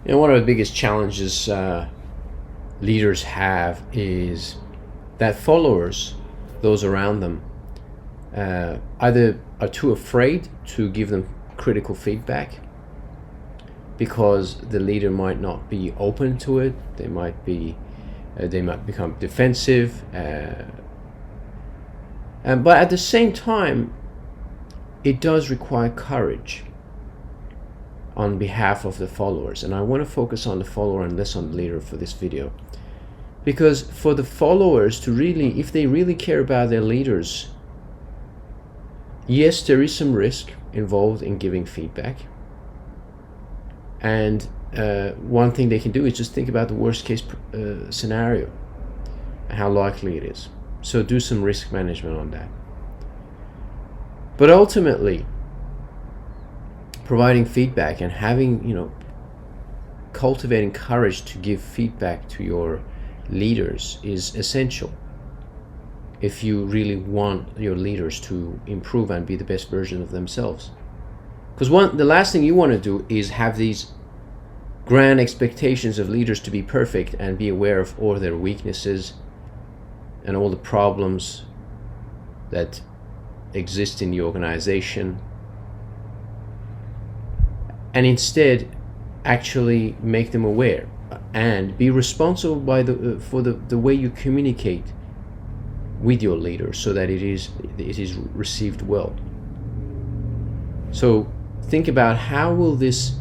One of the biggest challenges leaders have is that followers, those around them, either are too afraid to give them critical feedback because the leader might not be open to it. They might become defensive, but at the same time, it does require courage on behalf of the followers. And I want to focus on the follower and less on the leader for this video, because for the followers to really, if they really care about their leaders, yes, there is some risk involved in giving feedback. And one thing they can do is just think about the worst case scenario, how likely it is. So do some risk management on that. But ultimately, providing feedback and having, cultivating courage to give feedback to your leaders is essential if you really want your leaders to improve and be the best version of themselves. Because the last thing you want to do is have these grand expectations of leaders to be perfect and be aware of all their weaknesses and all the problems that exist in the organization, and instead actually make them aware and be responsible for the way you communicate with your leader, so that it is received well. So think about, how will this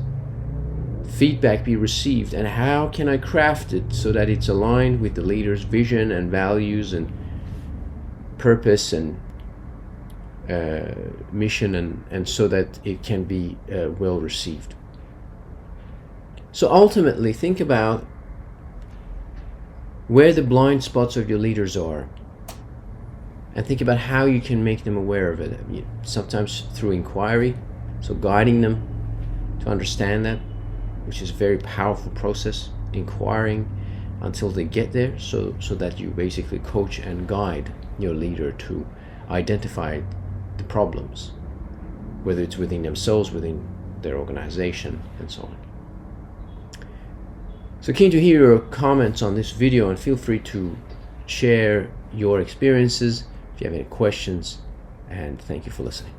feedback be received, and how can I craft it so that it's aligned with the leader's vision and values and purpose and mission, and so that it can be well received. So ultimately, think about where the blind spots of your leaders are, and think about how you can make them aware of it. Sometimes through inquiry, so guiding them to understand that, which is a very powerful process, inquiring until they get there, so that you basically coach and guide your leader to identify the problems, whether it's within themselves, within their organization, and so on. So keen to hear your comments on this video, and feel free to share your experiences if you have any questions, and thank you for listening.